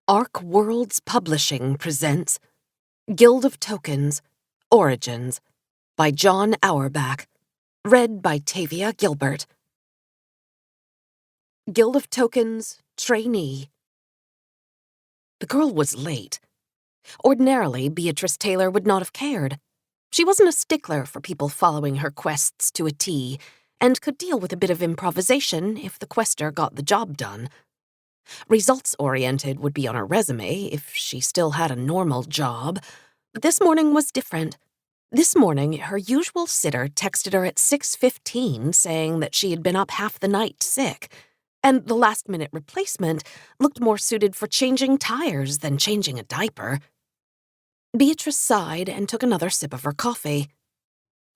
Arc Worlds Publishing presents Guild of Tokens, Origins, by John Auerbach, read by Tavia Gilbert. Guild of Tokens, Trainee. The girl was late. Ordinarily, Beatrice Taylor would not have cared. She wasn't a stickler for people following her quests to a T, and could deal with a bit of improvisation if the quester got the job done. Results-oriented would be on her resume if she still had a normal job, but this morning was different. This morning, her usual sitter texted her at 6:15 saying that she had been up half the night sick, and the last-minute replacement looked more suited for changing tires than changing a diaper. Beatrice sighed and took another sip of her coffee.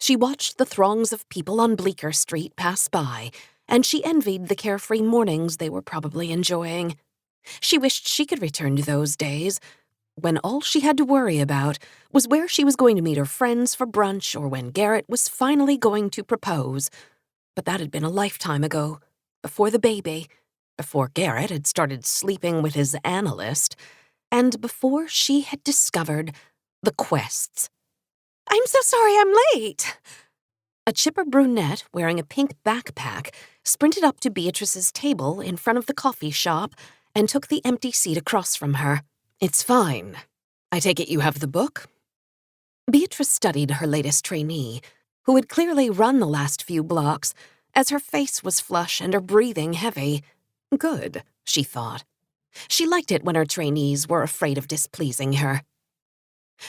She watched the throngs of people on Bleecker Street pass by, and she envied the carefree mornings they were probably enjoying. She wished she could return to those days, when all she had to worry about was where she was going to meet her friends for brunch or when Garrett was finally going to propose. But that had been a lifetime ago, before the baby, before Garrett had started sleeping with his analyst, and before she had discovered the quests. "I'm so sorry I'm late." A chipper brunette wearing a pink backpack sprinted up to Beatrice's table in front of the coffee shop and took the empty seat across from her. "It's fine. I take it you have the book?" Beatrice studied her latest trainee, who had clearly run the last few blocks, as her face was flush and her breathing heavy. Good, she thought. She liked it when her trainees were afraid of displeasing her.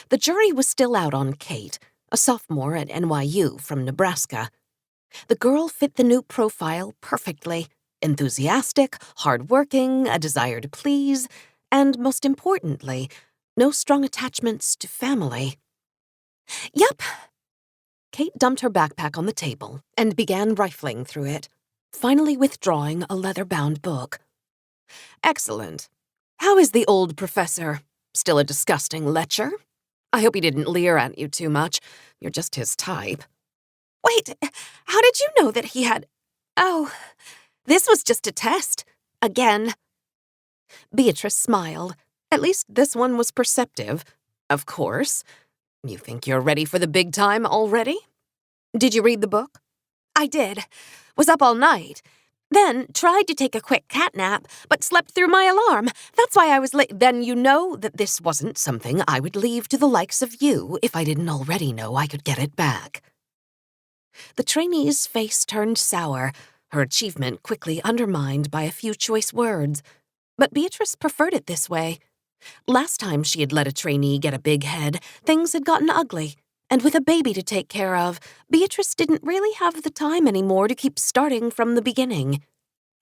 The jury was still out on Kate, a sophomore at NYU from Nebraska. The girl fit the new profile perfectly: enthusiastic, hardworking, a desire to please, and most importantly, no strong attachments to family. "Yep." Kate dumped her backpack on the table and began rifling through it, finally withdrawing a leather-bound book. "Excellent. How is the old professor? Still a disgusting lecher? I hope he didn't leer at you too much. You're just his type." "Wait, how did you know that he had— Oh, this was just a test. Again." Beatrice smiled. At least this one was perceptive. "Of course. You think you're ready for the big time already? Did you read the book?" "I did. Was up all night. Then tried to take a quick cat nap, but slept through my alarm. That's why I was late." "Then you know that this wasn't something I would leave to the likes of you if I didn't already know I could get it back." The trainee's face turned sour, her achievement quickly undermined by a few choice words. But Beatrice preferred it this way. Last time she had let a trainee get a big head, things had gotten ugly. And with a baby to take care of, Beatrice didn't really have the time anymore to keep starting from the beginning.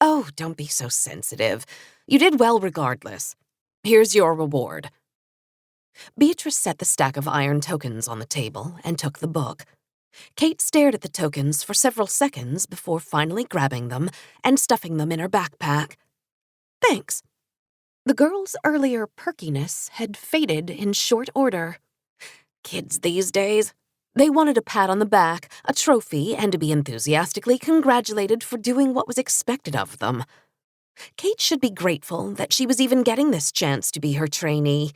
"Oh, don't be so sensitive. You did well regardless. Here's your reward." Beatrice set the stack of iron tokens on the table and took the book. Kate stared at the tokens for several seconds before finally grabbing them and stuffing them in her backpack. "Thanks." The girl's earlier perkiness had faded in short order. Kids these days. They wanted a pat on the back, a trophy, and to be enthusiastically congratulated for doing what was expected of them. Kate should be grateful that she was even getting this chance to be her trainee.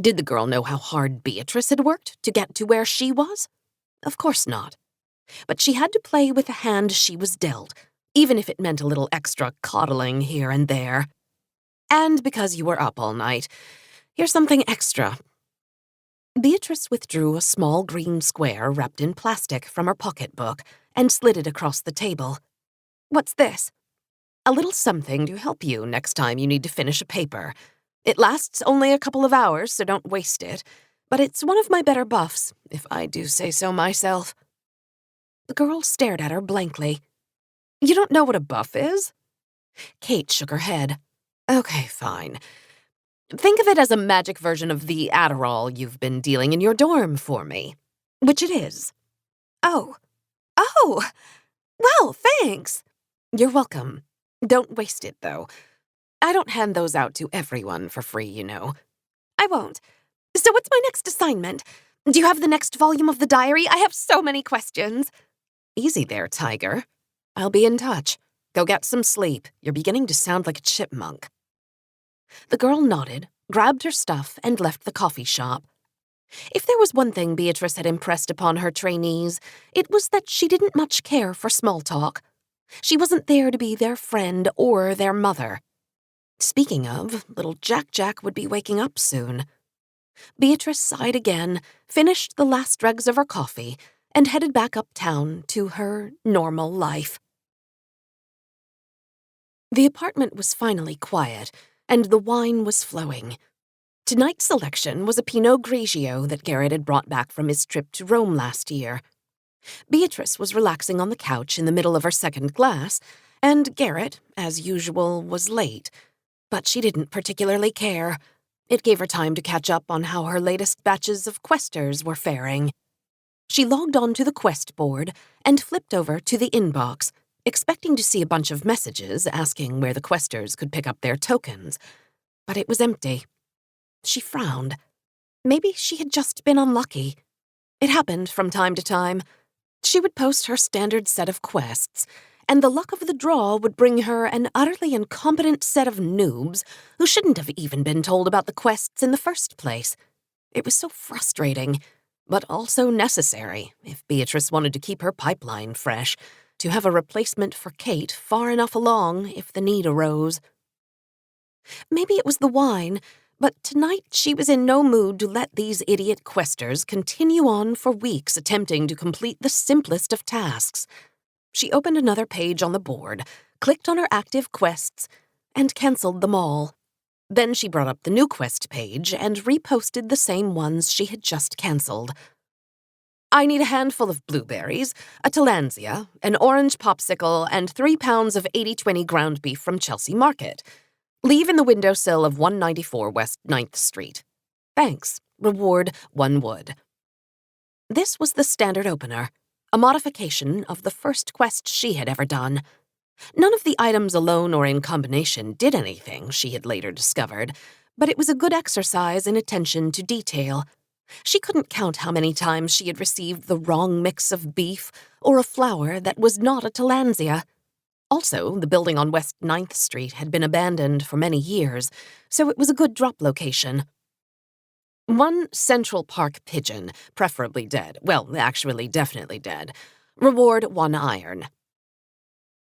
Did the girl know how hard Beatrice had worked to get to where she was? Of course not. But she had to play with the hand she was dealt, even if it meant a little extra coddling here and there. "And because you were up all night, here's something extra." Beatrice withdrew a small green square wrapped in plastic from her pocketbook and slid it across the table. "What's this?" "A little something to help you next time you need to finish a paper. It lasts only a couple of hours, so don't waste it, but it's one of my better buffs, if I do say so myself." The girl stared at her blankly. "You don't know what a buff is?" Kate shook her head. "Okay, fine. Think of it as a magic version of the Adderall you've been dealing in your dorm for me. Which it is." Oh, well, thanks." "You're welcome. Don't waste it, though. I don't hand those out to everyone for free, you know." "I won't. So what's my next assignment? Do you have the next volume of the diary? I have so many questions." "Easy there, Tiger. I'll be in touch. Go get some sleep. You're beginning to sound like a chipmunk." The girl nodded, grabbed her stuff, and left the coffee shop. If there was one thing Beatrice had impressed upon her trainees, it was that she didn't much care for small talk. She wasn't there to be their friend or their mother. Speaking of, little Jack would be waking up soon. Beatrice sighed again, finished the last dregs of her coffee, and headed back uptown to her normal life. The apartment was finally quiet, and the wine was flowing. Tonight's selection was a Pinot Grigio that Garrett had brought back from his trip to Rome last year. Beatrice was relaxing on the couch in the middle of her second glass, and Garrett, as usual, was late. But she didn't particularly care. It gave her time to catch up on how her latest batches of questers were faring. She logged on to the quest board and flipped over to the inbox, expecting to see a bunch of messages asking where the questers could pick up their tokens. But it was empty. She frowned. Maybe she had just been unlucky. It happened from time to time. She would post her standard set of quests, and the luck of the draw would bring her an utterly incompetent set of noobs who shouldn't have even been told about the quests in the first place. It was so frustrating, but also necessary if Beatrice wanted to keep her pipeline fresh, to have a replacement for Kate far enough along if the need arose. Maybe it was the wine, but tonight she was in no mood to let these idiot questers continue on for weeks attempting to complete the simplest of tasks. She opened another page on the board, clicked on her active quests, and canceled them all. Then she brought up the new quest page and reposted the same ones she had just canceled. I need a handful of blueberries, a tillandsia, an orange popsicle, and 3 pounds of 80/20 ground beef from Chelsea Market. Leave in the windowsill of 194 West 9th Street. Thanks. Reward 1 wood. This was the standard opener, a modification of the first quest she had ever done. None of the items alone or in combination did anything, she had later discovered, but it was a good exercise in attention to detail. She couldn't count how many times she had received the wrong mix of beef or a flour that was not a tillandsia. Also, the building on West 9th Street had been abandoned for many years, so it was a good drop location. 1 Central Park pigeon, preferably dead. Well, actually, definitely dead. Reward 1 iron.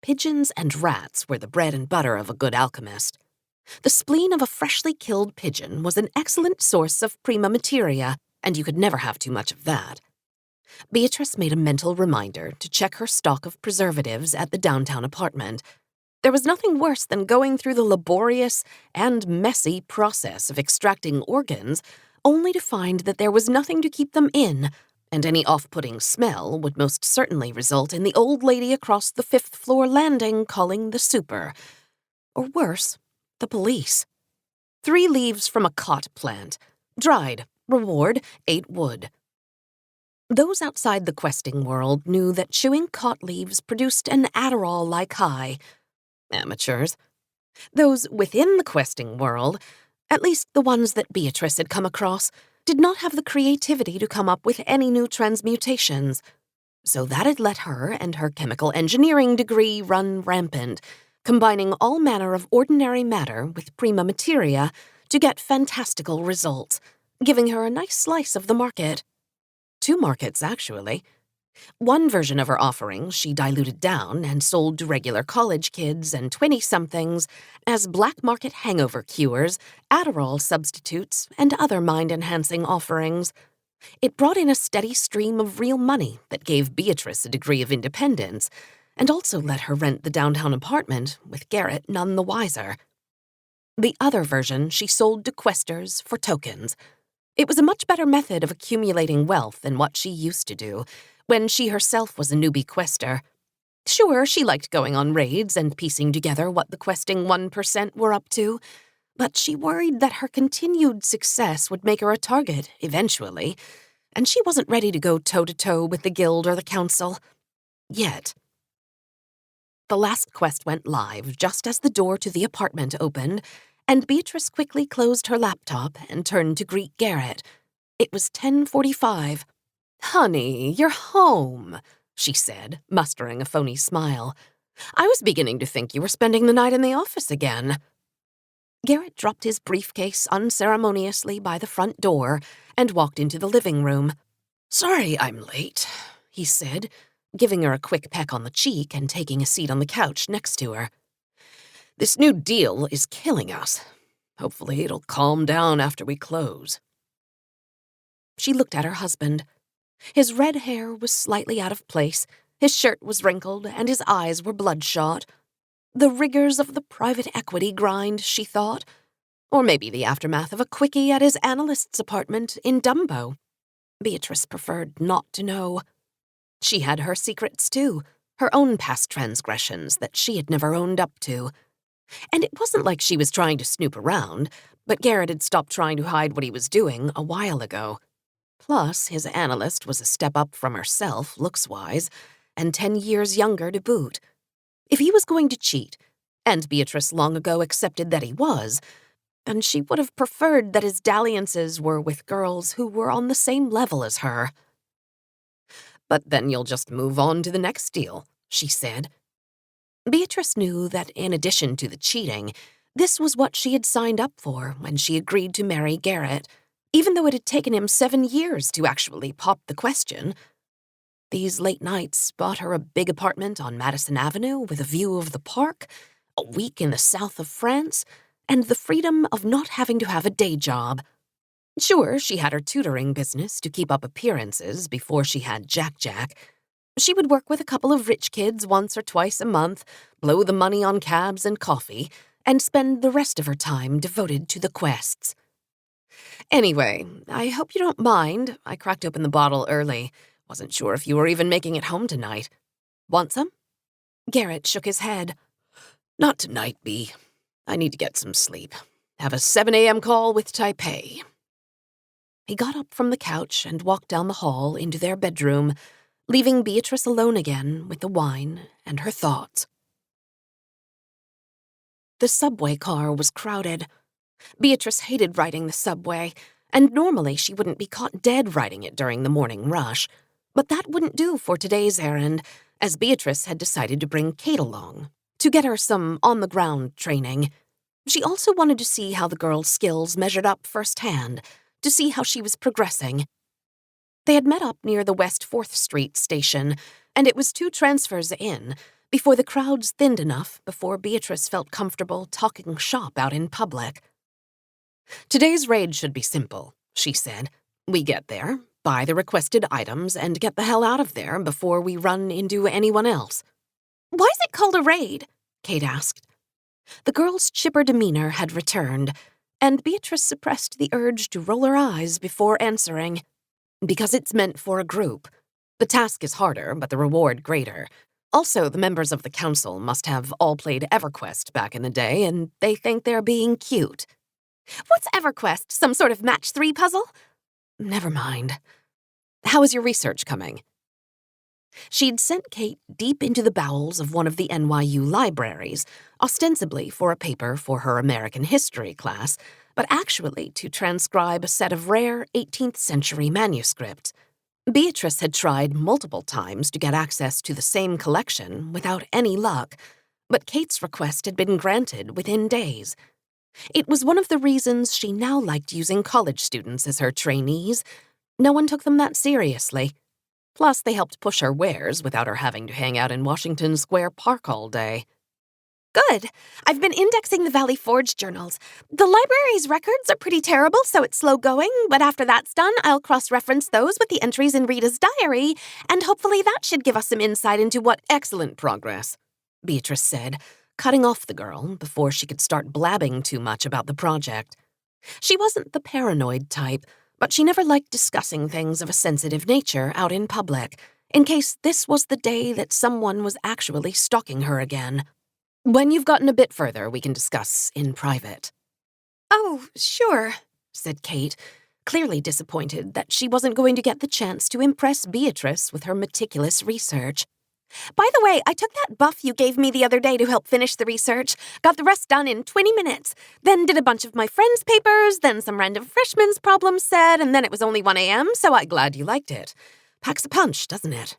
Pigeons and rats were the bread and butter of a good alchemist. The spleen of a freshly killed pigeon was an excellent source of prima materia, and you could never have too much of that. Beatrice made a mental reminder to check her stock of preservatives at the downtown apartment. There was nothing worse than going through the laborious and messy process of extracting organs, only to find that there was nothing to keep them in, and any off-putting smell would most certainly result in the old lady across the 5th-floor landing calling the super. Or worse, the police. 3 leaves from a cot plant. Dried. Reward 8 wood. Those outside the questing world knew that chewing cot leaves produced an Adderall-like high. Amateurs. Those within the questing world, at least the ones that Beatrice had come across, did not have the creativity to come up with any new transmutations. So that had let her and her chemical engineering degree run rampant, combining all manner of ordinary matter with prima materia to get fantastical results, giving her a nice slice of the market. 2 markets, actually. One version of her offering she diluted down and sold to regular college kids and 20-somethings as black market hangover cures, Adderall substitutes, and other mind-enhancing offerings. It brought in a steady stream of real money that gave Beatrice a degree of independence, and also let her rent the downtown apartment, with Garrett none the wiser. The other version she sold to questers for tokens. It was a much better method of accumulating wealth than what she used to do, when she herself was a newbie quester. Sure, she liked going on raids and piecing together what the questing 1% were up to, but she worried that her continued success would make her a target, eventually, and she wasn't ready to go toe-to-toe with the guild or the council. Yet. The last quest went live just as the door to the apartment opened, and Beatrice quickly closed her laptop and turned to greet Garrett. It was 10:45. "Honey, you're home," she said, mustering a phony smile. "I was beginning to think you were spending the night in the office again." Garrett dropped his briefcase unceremoniously by the front door and walked into the living room. "Sorry I'm late," he said, giving her a quick peck on the cheek and taking a seat on the couch next to her. "This new deal is killing us. Hopefully it'll calm down after we close." She looked at her husband. His red hair was slightly out of place, his shirt was wrinkled, and his eyes were bloodshot. The rigors of the private equity grind, she thought. Or maybe the aftermath of a quickie at his analyst's apartment in Dumbo. Beatrice preferred not to know. She had her secrets, too, her own past transgressions that she had never owned up to. And it wasn't like she was trying to snoop around, but Garrett had stopped trying to hide what he was doing a while ago. Plus, his analyst was a step up from herself, looks-wise, and 10 years younger to boot. If he was going to cheat, and Beatrice long ago accepted that he was, and she would have preferred that his dalliances were with girls who were on the same level as her. "But then you'll just move on to the next deal," she said. Beatrice knew that in addition to the cheating, this was what she had signed up for when she agreed to marry Garrett, even though it had taken him 7 years to actually pop the question. These late nights bought her a big apartment on Madison Avenue with a view of the park, a week in the south of France, and the freedom of not having to have a day job. Sure, she had her tutoring business to keep up appearances before she had Jack. She would work with a couple of rich kids once or twice a month, blow the money on cabs and coffee, and spend the rest of her time devoted to the quests. "Anyway, I hope you don't mind. I cracked open the bottle early. Wasn't sure if you were even making it home tonight. Want some?" Garrett shook his head. "Not tonight, Bea. I need to get some sleep. Have a 7 a.m. call with Taipei." He got up from the couch and walked down the hall into their bedroom, leaving Beatrice alone again with the wine and her thoughts. The subway car was crowded. Beatrice hated riding the subway, and normally she wouldn't be caught dead riding it during the morning rush. But that wouldn't do for today's errand, as Beatrice had decided to bring Kate along, to get her some on-the-ground training. She also wanted to see how the girl's skills measured up firsthand, to see how she was progressing. They had met up near the West 4th Street station, and it was 2 transfers in, before the crowds thinned enough before Beatrice felt comfortable talking shop out in public. "Today's raid should be simple," she said. "We get there, buy the requested items, and get the hell out of there before we run into anyone else." "Why is it called a raid?" Kate asked. The girl's chipper demeanor had returned, and Beatrice suppressed the urge to roll her eyes before answering. "Because it's meant for a group. The task is harder, but the reward greater. Also, the members of the council must have all played EverQuest back in the day, and they think they're being cute." "What's EverQuest? Some sort of match 3 puzzle?" "Never mind. How is your research coming?" She'd sent Kate deep into the bowels of one of the NYU libraries, ostensibly for a paper for her American history class, but actually to transcribe a set of rare 18th century manuscripts. Beatrice had tried multiple times to get access to the same collection without any luck, but Kate's request had been granted within days. It was one of the reasons she now liked using college students as her trainees. No one took them that seriously. Plus, they helped push her wares without her having to hang out in Washington Square Park all day. "Good. I've been indexing the Valley Forge journals. The library's records are pretty terrible, so it's slow going, but after that's done, I'll cross-reference those with the entries in Rita's diary, and hopefully that should give us some insight into what—" "Excellent progress," Beatrice said, cutting off the girl before she could start blabbing too much about the project. She wasn't the paranoid type, but she never liked discussing things of a sensitive nature out in public, in case this was the day that someone was actually stalking her again. "When you've gotten a bit further, we can discuss in private." "Oh, sure," said Kate, clearly disappointed that she wasn't going to get the chance to impress Beatrice with her meticulous research. "By the way, I took that buff you gave me the other day to help finish the research. Got the rest done in 20 minutes. Then did a bunch of my friends' papers, then some random freshmen's problem set, and then it was only 1 a.m., so I..." "Glad you liked it. Packs a punch, doesn't it?"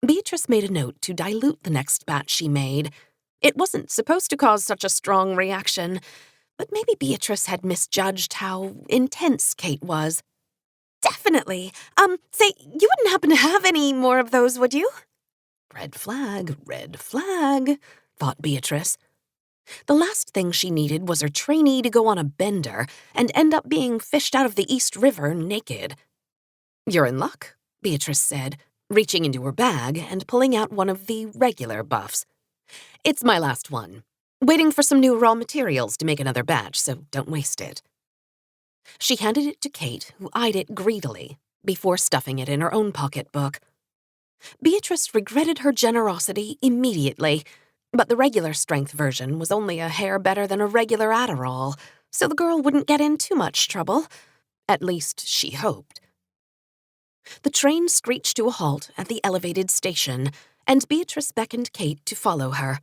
Beatrice made a note to dilute the next batch she made. It wasn't supposed to cause such a strong reaction, But maybe Beatrice had misjudged how intense Kate was. Definitely. Say, you wouldn't happen to have any more of those, would you? Red flag, thought Beatrice. The last thing she needed was her trainee to go on a bender and end up being fished out of the East River naked. You're in luck, Beatrice said, reaching into her bag and pulling out one of the regular buffs. It's my last one. Waiting for some new raw materials to make another batch, so don't waste it. She handed it to Kate, who eyed it greedily, before stuffing it in her own pocketbook. Beatrice regretted her generosity immediately, but the regular strength version was only a hair better than a regular Adderall, so the girl wouldn't get in too much trouble. At least, she hoped. The train screeched to a halt at the elevated station, and Beatrice beckoned Kate to follow her.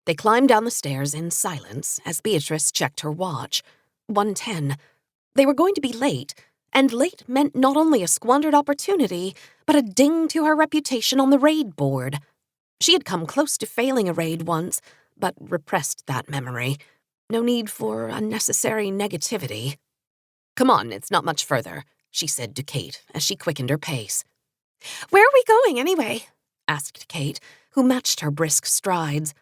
They climbed down the stairs in silence as Beatrice checked her watch. 1:10. They were going to be late, and late meant not only a squandered opportunity, but a ding to her reputation on the raid board. She had come close to failing a raid once, but repressed that memory. No need for unnecessary negativity. Come on, it's not much further, she said to Kate as she quickened her pace. Where are we going, anyway? Asked Kate, who matched her brisk strides.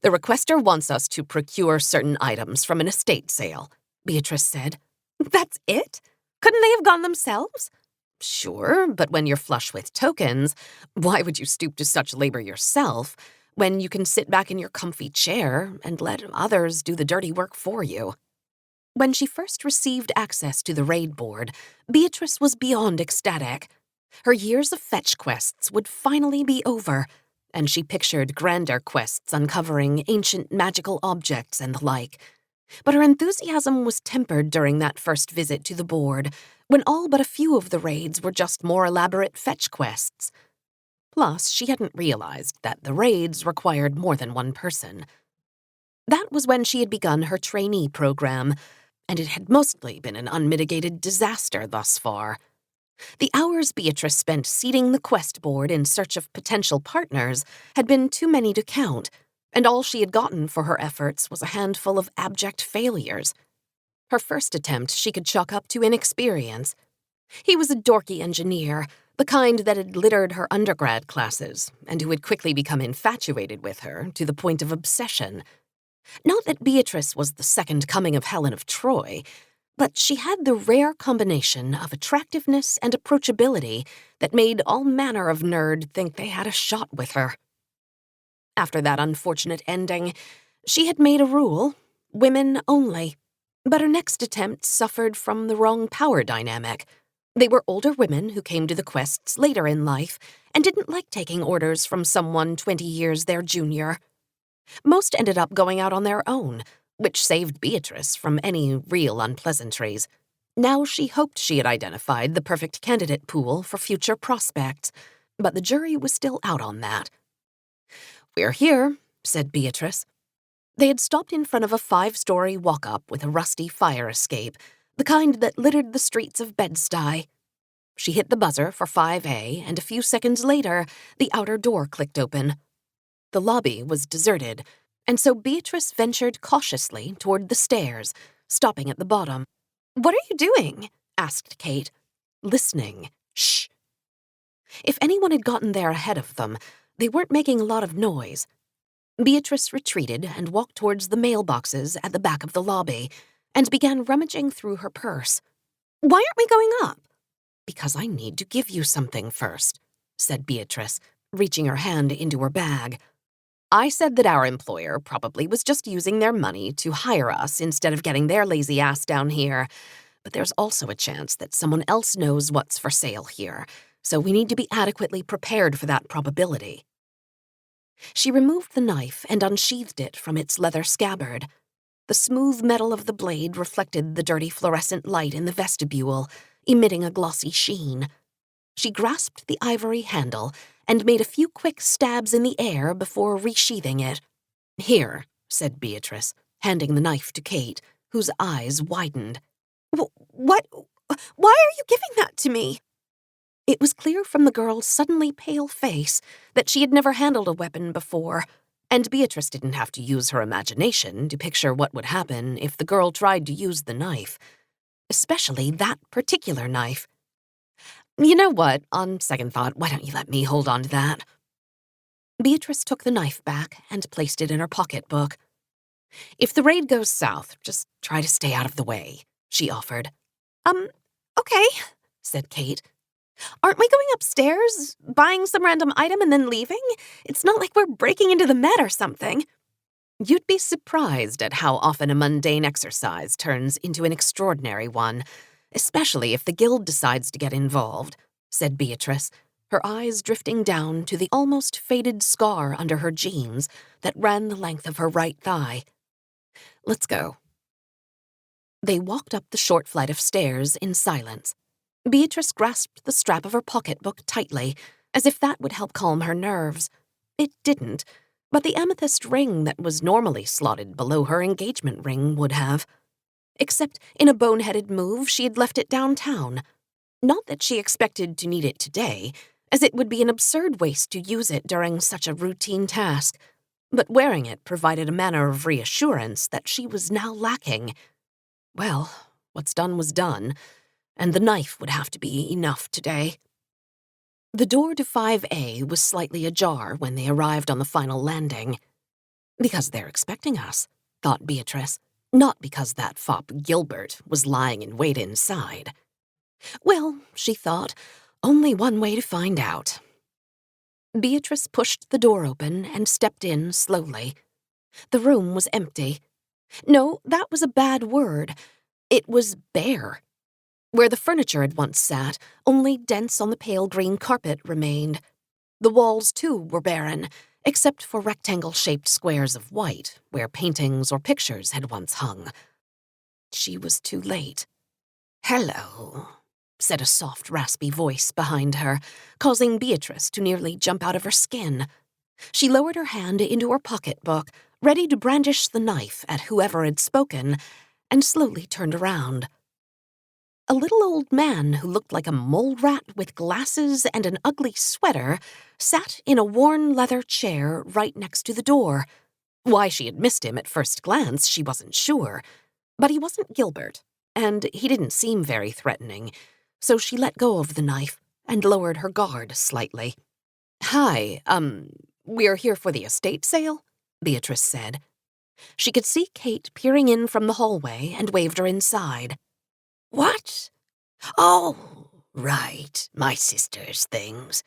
The requester wants us to procure certain items from an estate sale, Beatrice said. That's it? Couldn't they have gone themselves? Sure, but when you're flush with tokens, why would you stoop to such labor yourself when you can sit back in your comfy chair and let others do the dirty work for you? When she first received access to the raid board, Beatrice was beyond ecstatic. Her years of fetch quests would finally be over, and she pictured grander quests uncovering ancient magical objects and the like. But her enthusiasm was tempered during that first visit to the board, when all but a few of the raids were just more elaborate fetch quests. Plus, she hadn't realized that the raids required more than one person. That was when she had begun her trainee program, and it had mostly been an unmitigated disaster thus far. The hours Beatrice spent seeding the quest board in search of potential partners had been too many to count, and all she had gotten for her efforts was a handful of abject failures. Her first attempt she could chalk up to inexperience. He was a dorky engineer, the kind that had littered her undergrad classes, and who had quickly become infatuated with her to the point of obsession. Not that Beatrice was the second coming of Helen of Troy, but she had the rare combination of attractiveness and approachability that made all manner of nerd think they had a shot with her. After that unfortunate ending, she had made a rule, women only. But her next attempt suffered from the wrong power dynamic. They were older women who came to the quests later in life and didn't like taking orders from someone 20 years their junior. Most ended up going out on their own, which saved Beatrice from any real unpleasantries. Now she hoped she had identified the perfect candidate pool for future prospects, but the jury was still out on that. "We're here," said Beatrice. They had stopped in front of a 5-story walk-up with a rusty fire escape, the kind that littered the streets of Bed-Stuy. She hit the buzzer for 5A, and a few seconds later, the outer door clicked open. The lobby was deserted, and so Beatrice ventured cautiously toward the stairs, stopping at the bottom. "What are you doing?" asked Kate. "Listening. Shh." If anyone had gotten there ahead of them, they weren't making a lot of noise. Beatrice retreated and walked towards the mailboxes at the back of the lobby and began rummaging through her purse. "Why aren't we going up?" "Because I need to give you something first," said Beatrice, reaching her hand into her bag. "I said that our employer probably was just using their money to hire us instead of getting their lazy ass down here, but there's also a chance that someone else knows what's for sale here, so we need to be adequately prepared for that probability." She removed the knife and unsheathed it from its leather scabbard. The smooth metal of the blade reflected the dirty fluorescent light in the vestibule, emitting a glossy sheen. She grasped the ivory handle and made a few quick stabs in the air before resheathing it. "Here," said Beatrice, handing the knife to Kate, whose eyes widened. What? Why are you giving that to me?" It was clear from the girl's suddenly pale face that she had never handled a weapon before, And Beatrice didn't have to use her imagination to picture what would happen if the girl tried to use the knife. Especially that particular knife. You know what? On second thought, why don't you let me hold on to that? Beatrice took the knife back and placed it in her pocketbook. If the raid goes south, just try to stay out of the way, she offered. Okay, said Kate. Aren't we going upstairs, buying some random item and then leaving? It's not like we're breaking into the Met or something. You'd be surprised at how often a mundane exercise turns into an extraordinary one, especially if the guild decides to get involved, said Beatrice, her eyes drifting down to the almost faded scar under her jeans that ran the length of her right thigh. Let's go. They walked up the short flight of stairs in silence. Beatrice grasped the strap of her pocketbook tightly, as if that would help calm her nerves. It didn't, but the amethyst ring that was normally slotted below her engagement ring would have. Except in a boneheaded move, she had left it downtown. Not that she expected to need it today, as it would be an absurd waste to use it during such a routine task, but wearing it provided a manner of reassurance that she was now lacking. Well, what's done was done, and the knife would have to be enough today. The door to 5A was slightly ajar when they arrived on the final landing. Because they're expecting us, thought Beatrice, not because that fop Gilbert was lying in wait inside. Well, she thought, only one way to find out. Beatrice pushed the door open and stepped in slowly. The room was empty. No, that was a bad word. It was bare. Where the furniture had once sat, only dents on the pale green carpet remained. The walls, too, were barren, except for rectangle-shaped squares of white, where paintings or pictures had once hung. She was too late. "Hello," said a soft, raspy voice behind her, causing Beatrice to nearly jump out of her skin. She lowered her hand into her pocketbook, ready to brandish the knife at whoever had spoken, and slowly turned around. A little old man who looked like a mole rat with glasses and an ugly sweater sat in a worn leather chair right next to the door. Why she had missed him at first glance, she wasn't sure. But he wasn't Gilbert, and he didn't seem very threatening, so she let go of the knife and lowered her guard slightly. "Hi, we're here for the estate sale?" Beatrice said. She could see Kate peering in from the hallway and waved her inside. "What? Oh, right, my sister's things."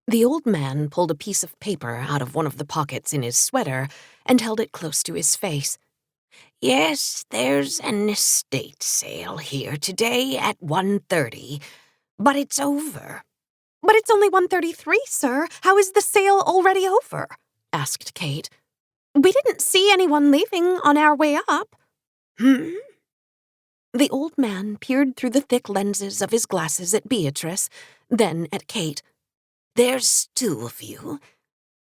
The old man pulled a piece of paper out of one of the pockets in his sweater and held it close to his face. "Yes, there's an estate sale here today at 1:30, but it's over." "But it's only 1:33, sir. How is the sale already over?" asked Kate. "We didn't see anyone leaving on our way up." The old man peered through the thick lenses of his glasses at Beatrice, then at Kate. "There's two of you.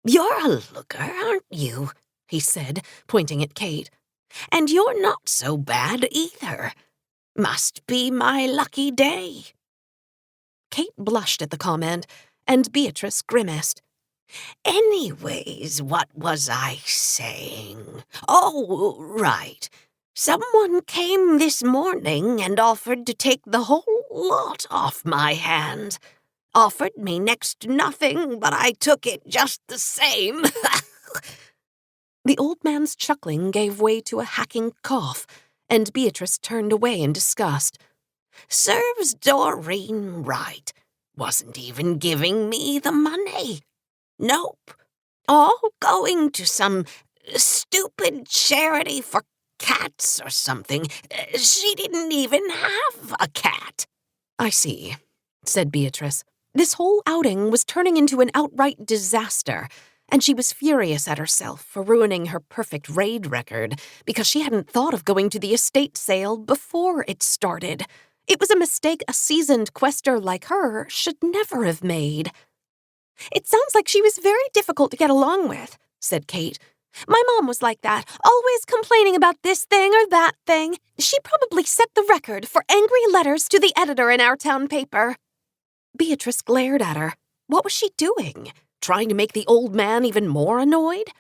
You're a looker, aren't you?" he said, pointing at Kate. "And you're not so bad either. Must be my lucky day." Kate blushed at the comment, and Beatrice grimaced. "Anyways, what was I saying? Oh, right. Someone came this morning and offered to take the whole lot off my hands. Offered me next to nothing, but I took it just the same." The old man's chuckling gave way to a hacking cough, and Beatrice turned away in disgust. "Serves Doreen right. Wasn't even giving me the money. Nope. All going to some stupid charity for cats or something. She didn't even have a cat." "I see," said Beatrice. This whole outing was turning into an outright disaster, and she was furious at herself for ruining her perfect raid record because she hadn't thought of going to the estate sale before it started. It was a mistake a seasoned quester like her should never have made. "It sounds like she was very difficult to get along with," said Kate. "My mom was like that, always complaining about this thing or that thing. She probably set the record for angry letters to the editor in our town paper." Beatrice glared at her. What was she doing? Trying to make the old man even more annoyed?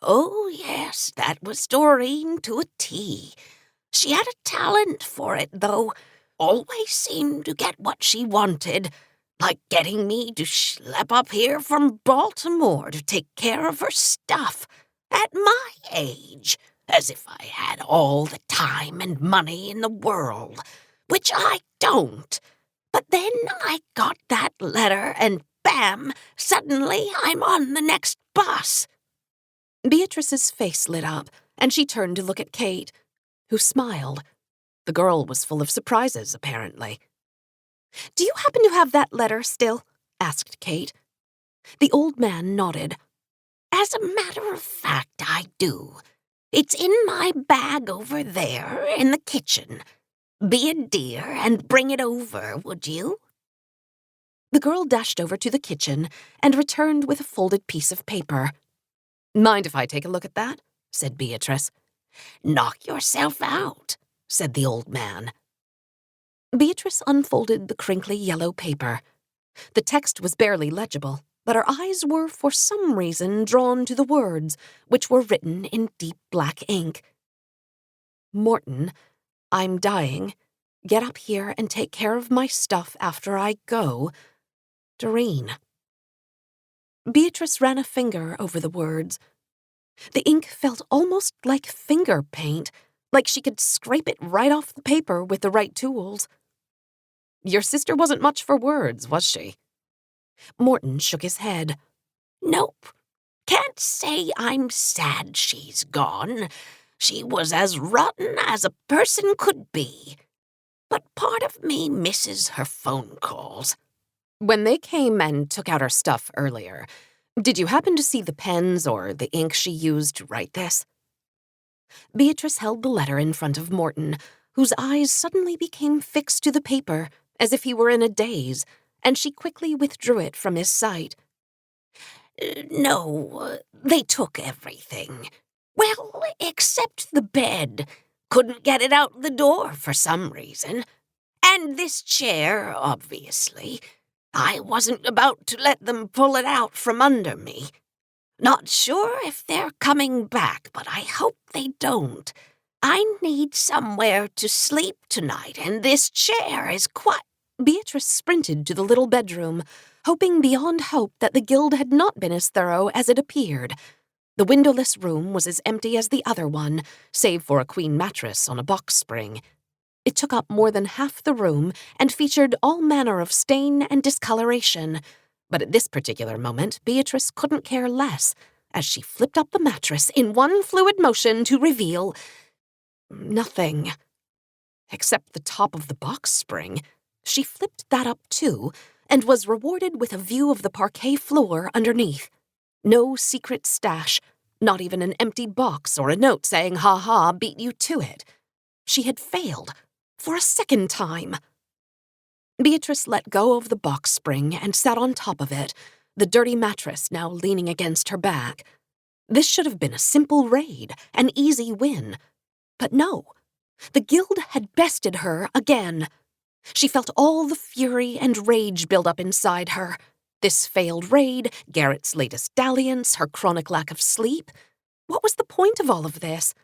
Oh, yes, that was Doreen to a T. She had a talent for it, though. Always seemed to get what she wanted, like getting me to schlep up here from Baltimore to take care of her stuff. At my age, as if I had all the time and money in the world, which I don't. But then I got that letter and bam, suddenly I'm on the next bus. Beatrice's face lit up, and she turned to look at Kate, who smiled. The girl was full of surprises, apparently. Do you happen to have that letter still? Asked Kate. The old man nodded. As a matter of fact, I do. It's in my bag over there in the kitchen. Be a dear and bring it over, would you? The girl dashed over to the kitchen and returned with a folded piece of paper. Mind if I take a look at that? Said Beatrice. Knock yourself out, said the old man. Beatrice unfolded the crinkly yellow paper. The text was barely legible, but her eyes were for some reason drawn to the words, which were written in deep black ink. Morton, I'm dying. Get up here and take care of my stuff after I go. Doreen. Beatrice ran a finger over the words. The ink felt almost like finger paint, like she could scrape it right off the paper with the right tools. Your sister wasn't much for words, was she? Morton shook his head. Nope. Can't say I'm sad she's gone. She was as rotten as a person could be. But part of me misses her phone calls. When they came and took out her stuff earlier, did you happen to see the pens or the ink she used to write this? Beatrice held the letter in front of Morton, whose eyes suddenly became fixed to the paper, as if he were in a daze, and she quickly withdrew it from his sight. No, they took everything. Well, except the bed. Couldn't get it out the door for some reason. And this chair, obviously. I wasn't about to let them pull it out from under me. Not sure if they're coming back, but I hope they don't. I need somewhere to sleep tonight, and this chair is quite... Beatrice sprinted to the little bedroom, hoping beyond hope that the guild had not been as thorough as it appeared. The windowless room was as empty as the other one, save for a queen mattress on a box spring. It took up more than half the room and featured all manner of stain and discoloration. But at this particular moment, Beatrice couldn't care less, as she flipped up the mattress in one fluid motion to reveal... nothing. Except the top of the box spring. She flipped that up too, and was rewarded with a view of the parquet floor underneath. No secret stash, not even an empty box or a note saying, "Ha ha, beat you to it." She had failed, for a second time. Beatrice let go of the box spring and sat on top of it, the dirty mattress now leaning against her back. This should have been a simple raid, an easy win. But no, the guild had bested her again. She felt all the fury and rage build up inside her. This failed raid, Garrett's latest dalliance, her chronic lack of sleep. What was the point of all of this?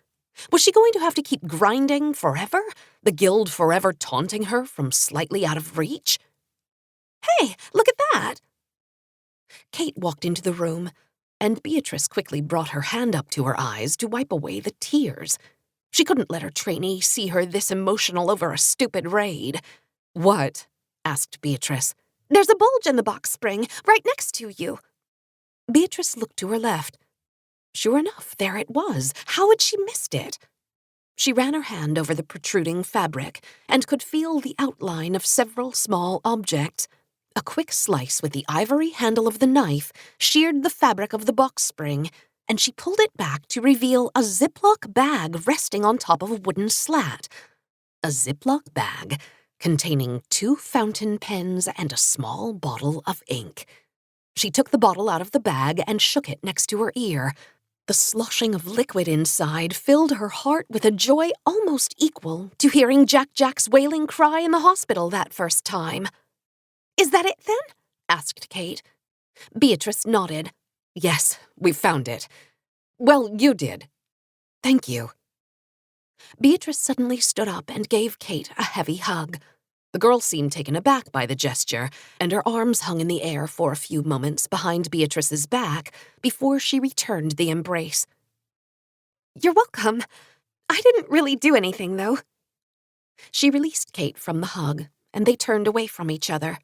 Was she going to have to keep grinding forever? The guild forever taunting her from slightly out of reach? Hey, look at that! Kate walked into the room, and Beatrice quickly brought her hand up to her eyes to wipe away the tears. She couldn't let her trainee see her this emotional over a stupid raid. "What?" asked Beatrice. There's a bulge in the box spring, right next to you. Beatrice looked to her left. Sure enough, there it was. How had she missed it? She ran her hand over the protruding fabric and could feel the outline of several small objects. A quick slice with the ivory handle of the knife sheared the fabric of the box spring, and she pulled it back to reveal a Ziploc bag resting on top of a wooden slat. A Ziploc bag containing 2 fountain pens and a small bottle of ink. She took the bottle out of the bag and shook it next to her ear. The sloshing of liquid inside filled her heart with a joy almost equal to hearing Jack's wailing cry in the hospital that first time. Is that it, then? Asked Kate. Beatrice nodded. Yes, we've found it. Well, you did. Thank you. Beatrice suddenly stood up and gave Kate a heavy hug. The girl seemed taken aback by the gesture, and her arms hung in the air for a few moments behind Beatrice's back before she returned the embrace. You're welcome. I didn't really do anything, though. She released Kate from the hug, and they turned away from each other.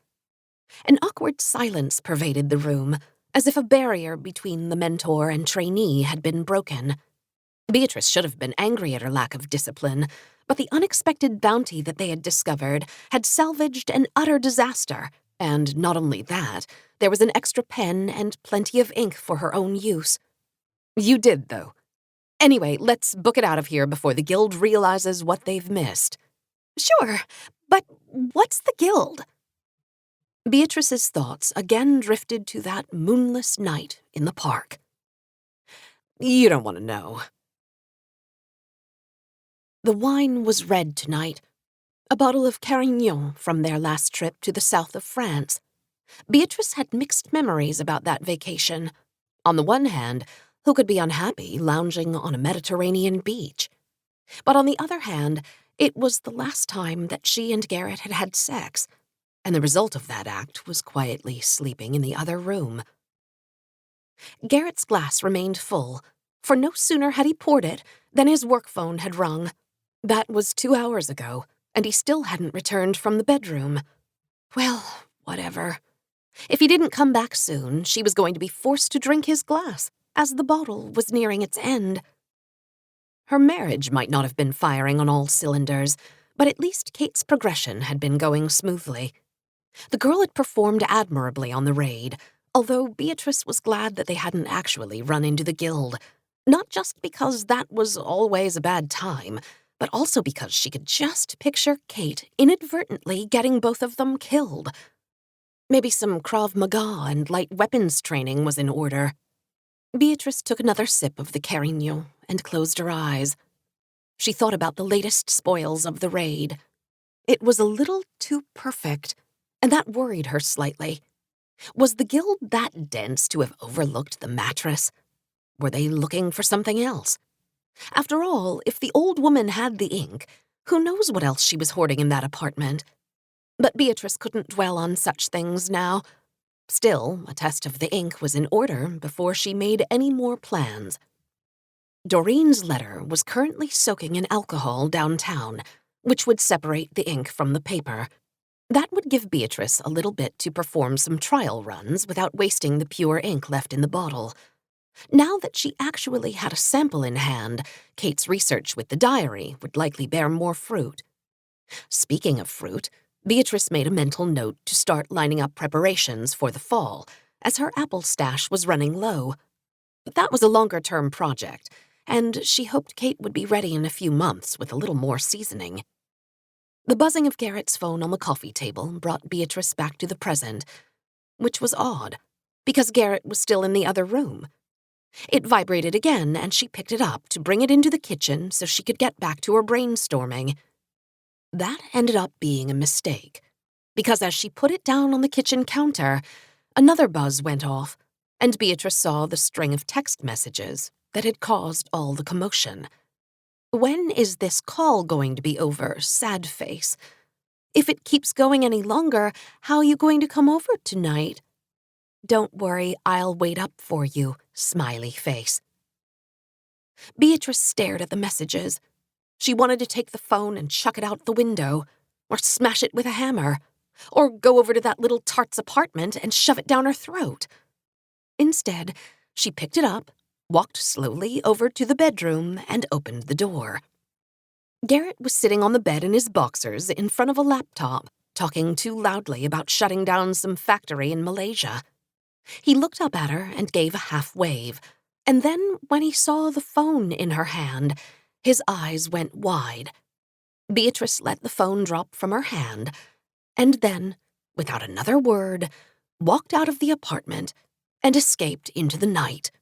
An awkward silence pervaded the room, as if a barrier between the mentor and trainee had been broken. Beatrice should have been angry at her lack of discipline, but the unexpected bounty that they had discovered had salvaged an utter disaster, and not only that, there was an extra pen and plenty of ink for her own use. You did, though. Anyway, let's book it out of here before the guild realizes what they've missed. Sure, but what's the guild? Beatrice's thoughts again drifted to that moonless night in the park. You don't want to know. The wine was red tonight, a bottle of Carignan from their last trip to the south of France. Beatrice had mixed memories about that vacation. On the one hand, who could be unhappy lounging on a Mediterranean beach? But on the other hand, it was the last time that she and Garrett had had sex, and the result of that act was quietly sleeping in the other room. Garrett's glass remained full, for no sooner had he poured it than his work phone had rung. That was 2 hours ago, and he still hadn't returned from the bedroom. Well, whatever. If he didn't come back soon, she was going to be forced to drink his glass, as the bottle was nearing its end. Her marriage might not have been firing on all cylinders, but at least Kate's progression had been going smoothly. The girl had performed admirably on the raid, although Beatrice was glad that they hadn't actually run into the guild, not just because that was always a bad time, but also because she could just picture Kate inadvertently getting both of them killed. Maybe some Krav Maga and light weapons training was in order. Beatrice took another sip of the Carignan and closed her eyes. She thought about the latest spoils of the raid. It was a little too perfect, and that worried her slightly. Was the guild that dense to have overlooked the mattress? Were they looking for something else? After all, if the old woman had the ink, who knows what else she was hoarding in that apartment? But Beatrice couldn't dwell on such things now. Still, a test of the ink was in order before she made any more plans. Doreen's letter was currently soaking in alcohol downtown, which would separate the ink from the paper. That would give Beatrice a little bit to perform some trial runs without wasting the pure ink left in the bottle. Now that she actually had a sample in hand, Kate's research with the diary would likely bear more fruit. Speaking of fruit, Beatrice made a mental note to start lining up preparations for the fall, as her apple stash was running low. But that was a longer-term project, and she hoped Kate would be ready in a few months with a little more seasoning. The buzzing of Garrett's phone on the coffee table brought Beatrice back to the present, which was odd, because Garrett was still in the other room. It vibrated again, and she picked it up to bring it into the kitchen so she could get back to her brainstorming. That ended up being a mistake, because as she put it down on the kitchen counter, another buzz went off, and Beatrice saw the string of text messages that had caused all the commotion. When is this call going to be over, sad face? If it keeps going any longer, how are you going to come over tonight? Don't worry, I'll wait up for you, smiley face. Beatrice stared at the messages. She wanted to take the phone and chuck it out the window, or smash it with a hammer, or go over to that little tart's apartment and shove it down her throat. Instead, she picked it up, walked slowly over to the bedroom, and opened the door. Garrett was sitting on the bed in his boxers in front of a laptop, talking too loudly about shutting down some factory in Malaysia. He looked up at her and gave a half wave, and then when he saw the phone in her hand, his eyes went wide. Beatrice let the phone drop from her hand, and then, without another word, walked out of the apartment and escaped into the night.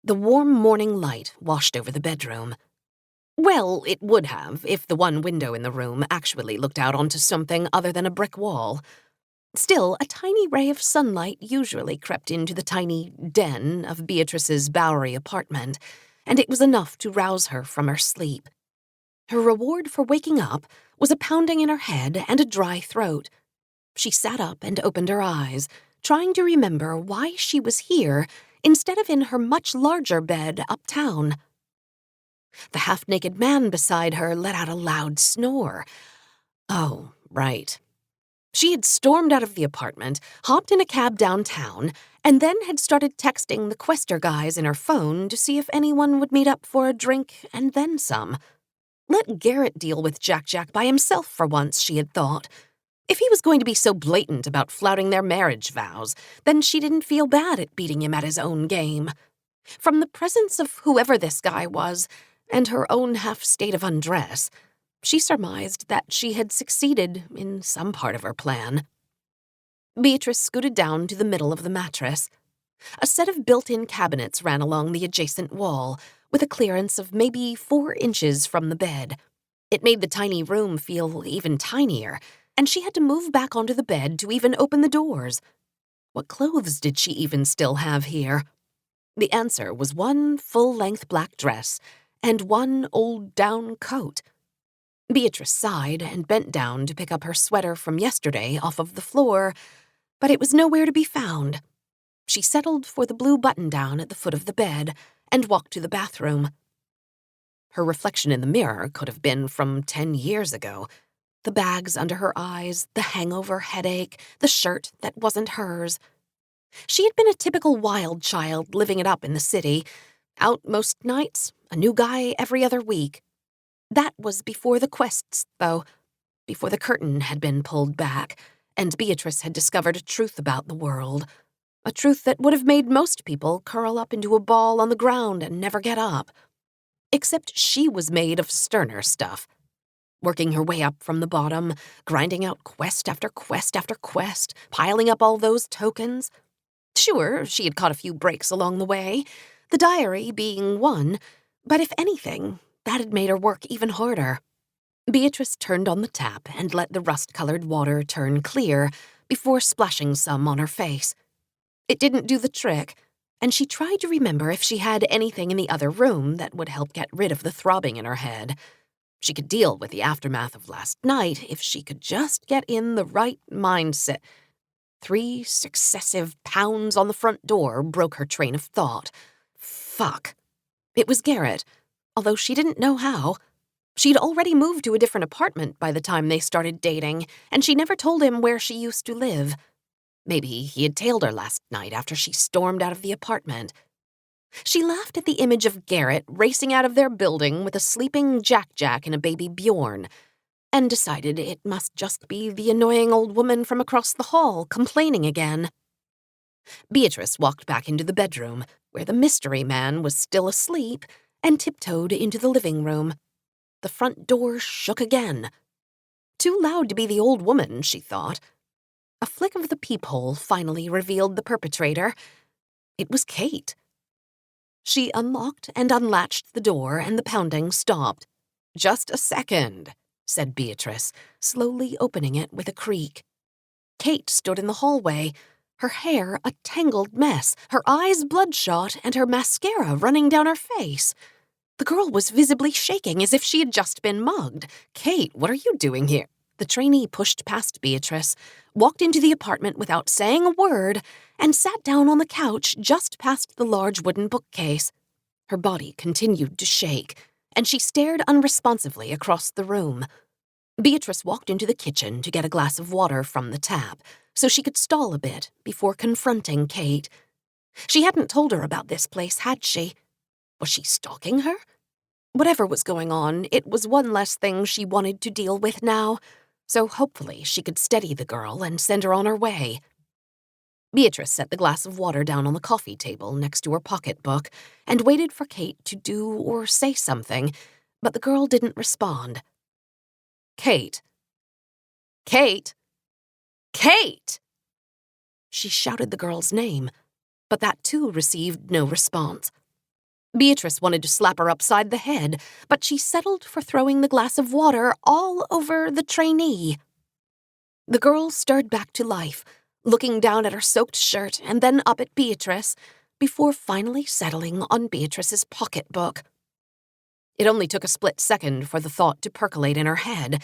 The warm morning light washed over the bedroom. Well, it would have if the one window in the room actually looked out onto something other than a brick wall. Still, a tiny ray of sunlight usually crept into the tiny den of Beatrice's Bowery apartment, and it was enough to rouse her from her sleep. Her reward for waking up was a pounding in her head and a dry throat. She sat up and opened her eyes, trying to remember why she was here instead of in her much larger bed uptown. The half-naked man beside her let out a loud snore. Oh, right. She had stormed out of the apartment, hopped in a cab downtown, and then had started texting the Quester guys in her phone to see if anyone would meet up for a drink and then some. Let Garrett deal with Jack by himself for once, she had thought. If he was going to be so blatant about flouting their marriage vows, then she didn't feel bad at beating him at his own game. From the presence of whoever this guy was, and her own half-state of undress, she surmised that she had succeeded in some part of her plan. Beatrice scooted down to the middle of the mattress. A set of built-in cabinets ran along the adjacent wall, with a clearance of maybe 4 inches from the bed. It made the tiny room feel even tinier, and she had to move back onto the bed to even open the doors. What clothes did she even still have here? The answer was one full-length black dress and one old down coat. Beatrice sighed and bent down to pick up her sweater from yesterday off of the floor, but it was nowhere to be found. She settled for the blue button-down at the foot of the bed and walked to the bathroom. Her reflection in the mirror could have been from 10 years ago. The bags under her eyes, the hangover headache, the shirt that wasn't hers. She had been a typical wild child living it up in the city. Out most nights, a new guy every other week. That was before the quests, though, before the curtain had been pulled back, and Beatrice had discovered a truth about the world, a truth that would have made most people curl up into a ball on the ground and never get up. Except she was made of sterner stuff, working her way up from the bottom, grinding out quest after quest after quest, piling up all those tokens. Sure, she had caught a few breaks along the way, the diary being one, but if anything, that had made her work even harder. Beatrice turned on the tap and let the rust-colored water turn clear before splashing some on her face. It didn't do the trick, and she tried to remember if she had anything in the other room that would help get rid of the throbbing in her head. She could deal with the aftermath of last night if she could just get in the right mindset. 3 successive pounds on the front door broke her train of thought. Fuck. It was Garrett, although she didn't know how. She'd already moved to a different apartment by the time they started dating, and she never told him where she used to live. Maybe he had tailed her last night after she stormed out of the apartment. She laughed at the image of Garrett racing out of their building with a sleeping Jack and a baby Bjorn, and decided it must just be the annoying old woman from across the hall complaining again. Beatrice walked back into the bedroom, where the mystery man was still asleep, and tiptoed into the living room. The front door shook again. Too loud to be the old woman, she thought. A flick of the peephole finally revealed the perpetrator. It was Kate. She unlocked and unlatched the door, and the pounding stopped. "Just a second," said Beatrice, slowly opening it with a creak. Kate stood in the hallway, her hair a tangled mess, her eyes bloodshot, and her mascara running down her face. The girl was visibly shaking as if she had just been mugged. "Kate, what are you doing here?" The trainee pushed past Beatrice, walked into the apartment without saying a word, and sat down on the couch just past the large wooden bookcase. Her body continued to shake, and she stared unresponsively across the room. Beatrice walked into the kitchen to get a glass of water from the tap, so she could stall a bit before confronting Kate. She hadn't told her about this place, had she? Was she stalking her? Whatever was going on, it was one less thing she wanted to deal with now, so hopefully she could steady the girl and send her on her way. Beatrice set the glass of water down on the coffee table next to her pocketbook and waited for Kate to do or say something, but the girl didn't respond. "Kate! Kate! Kate!" She shouted the girl's name, but that too received no response. Beatrice wanted to slap her upside the head, but she settled for throwing the glass of water all over the trainee. The girl stirred back to life, looking down at her soaked shirt and then up at Beatrice, before finally settling on Beatrice's pocketbook. It only took a split second for the thought to percolate in her head,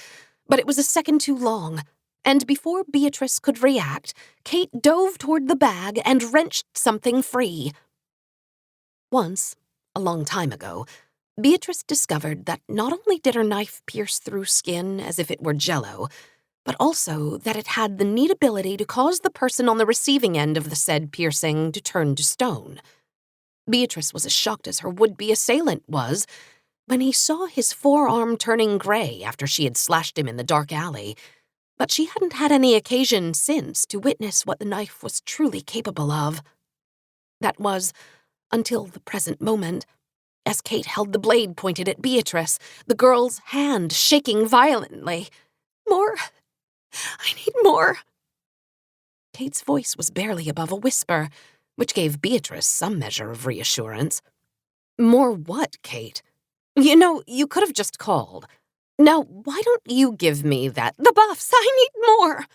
but it was a second too long, and before Beatrice could react, Kate dove toward the bag and wrenched something free. Once, a long time ago, Beatrice discovered that not only did her knife pierce through skin as if it were jello, but also that it had the neat ability to cause the person on the receiving end of the said piercing to turn to stone. Beatrice was as shocked as her would-be assailant was when he saw his forearm turning gray after she had slashed him in the dark alley, but she hadn't had any occasion since to witness what the knife was truly capable of. That was, until the present moment, as Kate held the blade pointed at Beatrice, the girl's hand shaking violently. More. I need more. Kate's voice was barely above a whisper, which gave Beatrice some measure of reassurance. More what, Kate? You know, you could have just called. Now, why don't you give me that? The buffs. I need more.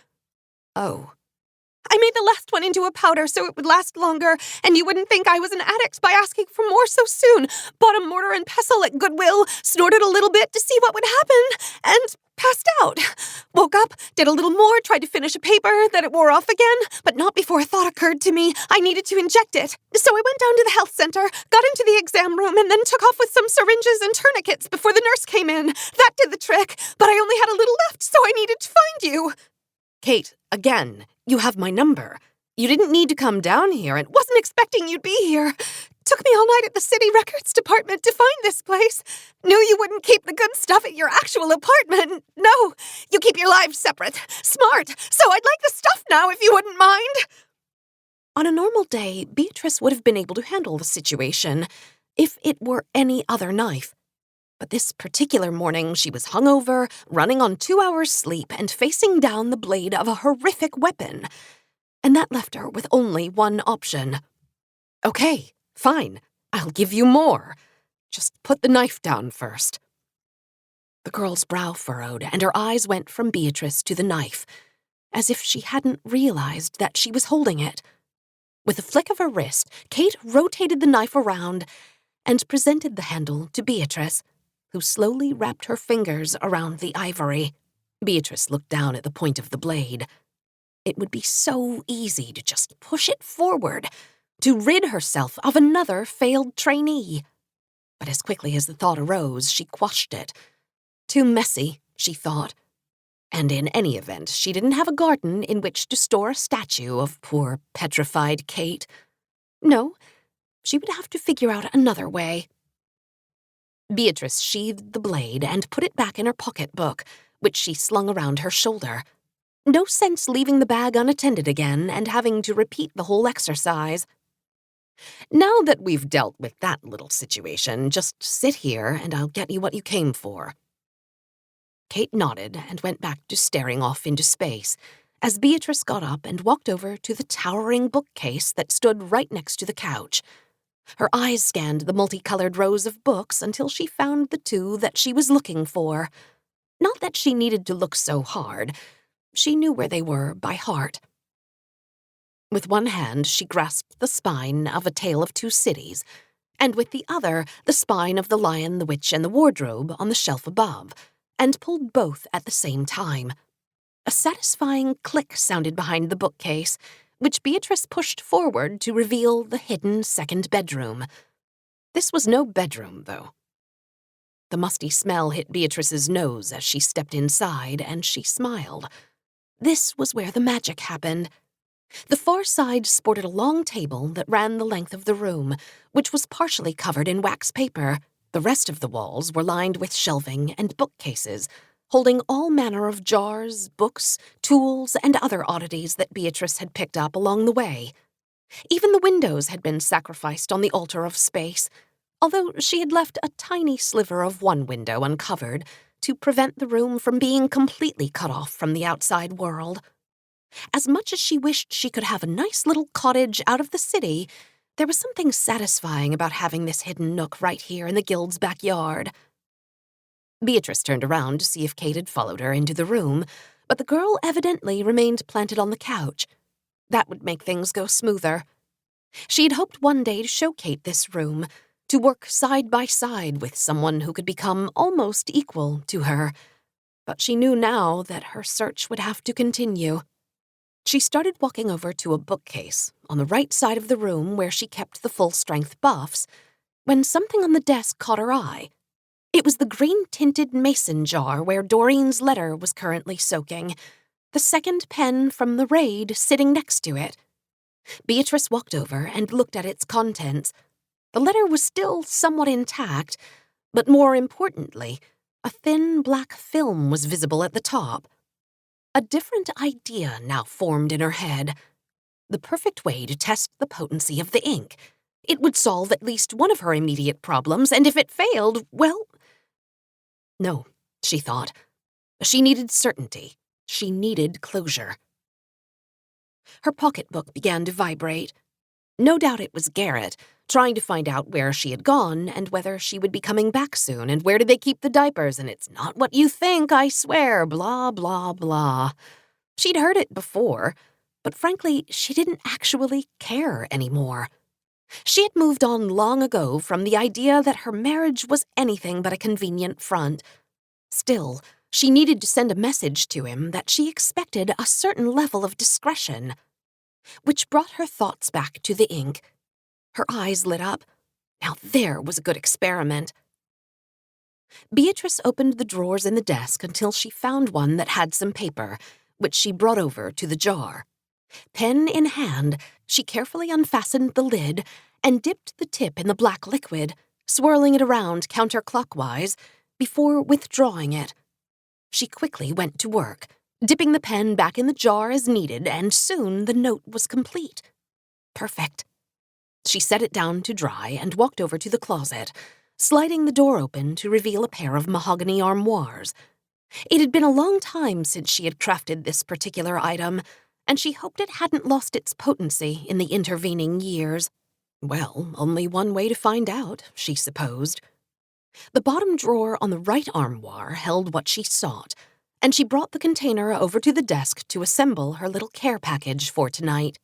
Oh. I made the last one into a powder so it would last longer, and you wouldn't think I was an addict by asking for more so soon. Bought a mortar and pestle at Goodwill, snorted a little bit to see what would happen, and passed out. Woke up, did a little more, tried to finish a paper, then it wore off again, but not before a thought occurred to me. I needed to inject it. So I went down to the health center, got into the exam room, and then took off with some syringes and tourniquets before the nurse came in. That did the trick, but I only had a little left, so I needed to find you. Kate, again, you have my number. You didn't need to come down here and wasn't expecting you'd be here. Took me all night at the city records department to find this place. Knew you wouldn't keep the good stuff at your actual apartment. No, you keep your lives separate. Smart. So I'd like the stuff now if you wouldn't mind. On a normal day, Beatrice would have been able to handle the situation if it were any other knife. But this particular morning, she was hungover, running on 2 hours' sleep, and facing down the blade of a horrific weapon. And that left her with only one option. Okay, fine, I'll give you more. Just put the knife down first. The girl's brow furrowed, and her eyes went from Beatrice to the knife, as if she hadn't realized that she was holding it. With a flick of her wrist, Kate rotated the knife around and presented the handle to Beatrice, who slowly wrapped her fingers around the ivory. Beatrice looked down at the point of the blade. It would be so easy to just push it forward, to rid herself of another failed trainee. But as quickly as the thought arose, she quashed it. Too messy, she thought. And in any event, she didn't have a garden in which to store a statue of poor, petrified Kate. No, she would have to figure out another way. Beatrice sheathed the blade and put it back in her pocketbook, which she slung around her shoulder. No sense leaving the bag unattended again and having to repeat the whole exercise. Now that we've dealt with that little situation, just sit here and I'll get you what you came for. Kate nodded and went back to staring off into space as Beatrice got up and walked over to the towering bookcase that stood right next to the couch. Her eyes scanned the multicolored rows of books until she found the two that she was looking for. Not that she needed to look so hard. She knew where they were by heart. With one hand, she grasped the spine of A Tale of Two Cities, and with the other, the spine of The Lion, the Witch, and the Wardrobe on the shelf above, and pulled both at the same time. A satisfying click sounded behind the bookcase, which Beatrice pushed forward to reveal the hidden second bedroom. This was no bedroom, though. The musty smell hit Beatrice's nose as she stepped inside, and she smiled. This was where the magic happened. The far side sported a long table that ran the length of the room, which was partially covered in wax paper. The rest of the walls were lined with shelving and bookcases, holding all manner of jars, books, tools, and other oddities that Beatrice had picked up along the way. Even the windows had been sacrificed on the altar of space, although she had left a tiny sliver of one window uncovered to prevent the room from being completely cut off from the outside world. As much as she wished she could have a nice little cottage out of the city, there was something satisfying about having this hidden nook right here in the guild's backyard. Beatrice turned around to see if Kate had followed her into the room, But the girl evidently remained planted on the couch. That would make things go smoother. She'd hoped one day to show Kate this room, to work side by side with someone who could become almost equal to her. But she knew now that her search would have to continue. She started walking over to a bookcase on the right side of the room where she kept the full-strength buffs, when something on the desk caught her eye. It was the green-tinted mason jar where Doreen's letter was currently soaking, the second pen from the raid sitting next to it. Beatrice walked over and looked at its contents. The letter was still somewhat intact, but more importantly, a thin black film was visible at the top. A different idea now formed in her head. The perfect way to test the potency of the ink. It would solve at least one of her immediate problems, and if it failed, well... No, she thought. She needed certainty. She needed closure. Her pocketbook began to vibrate. No doubt it was Garrett, trying to find out where she had gone and whether she would be coming back soon and where did they keep the diapers and it's not what you think, I swear, blah, blah, blah. She'd heard it before, but frankly, she didn't actually care anymore. She had moved on long ago from the idea that her marriage was anything but a convenient front. Still, she needed to send a message to him that she expected a certain level of discretion. Which brought her thoughts back to the ink. Her eyes lit up. Now there was a good experiment. Beatrice opened the drawers in the desk until she found one that had some paper, which she brought over to the jar. Pen in hand, she carefully unfastened the lid and dipped the tip in the black liquid, swirling it around counterclockwise before withdrawing it. She quickly went to work, dipping the pen back in the jar as needed, and soon the note was complete. Perfect. She set it down to dry and walked over to the closet, sliding the door open to reveal a pair of mahogany armoires. It had been a long time since she had crafted this particular item, and she hoped it hadn't lost its potency in the intervening years. Well, only one way to find out, she supposed. The bottom drawer on the right armoire held what she sought, and she brought the container over to the desk to assemble her little care package for tonight.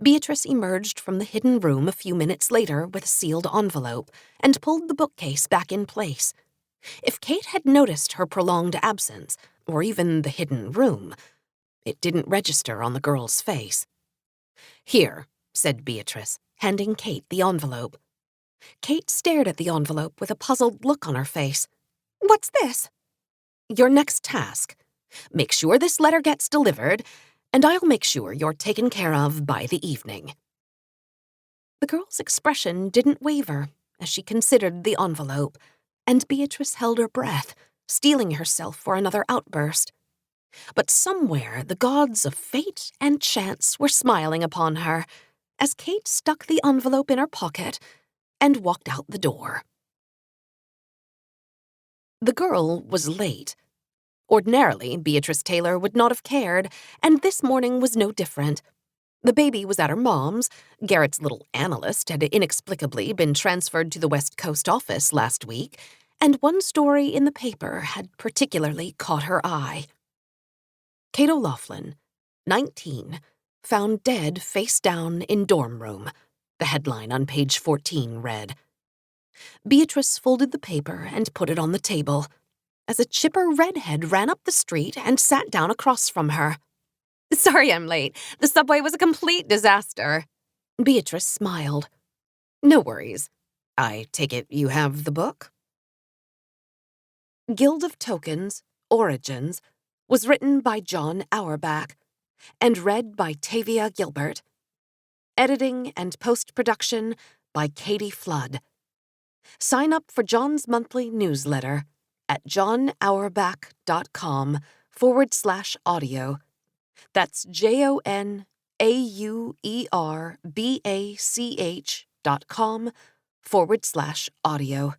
Beatrice emerged from the hidden room a few minutes later with a sealed envelope and pulled the bookcase back in place. If Kate had noticed her prolonged absence, or even the hidden room, it didn't register on the girl's face. "Here," said Beatrice, handing Kate the envelope. Kate stared at the envelope with a puzzled look on her face. "What's this?" "Your next task. Make sure this letter gets delivered, and I'll make sure you're taken care of by the evening." The girl's expression didn't waver as she considered the envelope, and Beatrice held her breath, steeling herself for another outburst. But somewhere the gods of fate and chance were smiling upon her as Kate stuck the envelope in her pocket and walked out the door. The girl was late. Ordinarily, Beatrice Taylor would not have cared, and this morning was no different. The baby was at her mom's. Garrett's little analyst had inexplicably been transferred to the West Coast office last week, and one story in the paper had particularly caught her eye. Kate O'Loughlin, 19, found dead face down in dorm room, the headline on page 14 read. Beatrice folded the paper and put it on the table, as a chipper redhead ran up the street and sat down across from her. "Sorry I'm late. The subway was a complete disaster." Beatrice smiled. "No worries. I take it you have the book?" Guild of Tokens, Origins, was written by John Auerbach and read by Tavia Gilbert. Editing and post-production by Katie Flood. Sign up for John's monthly newsletter at johnauerbach.com/audio. That's JONAUERBACH.com/audio.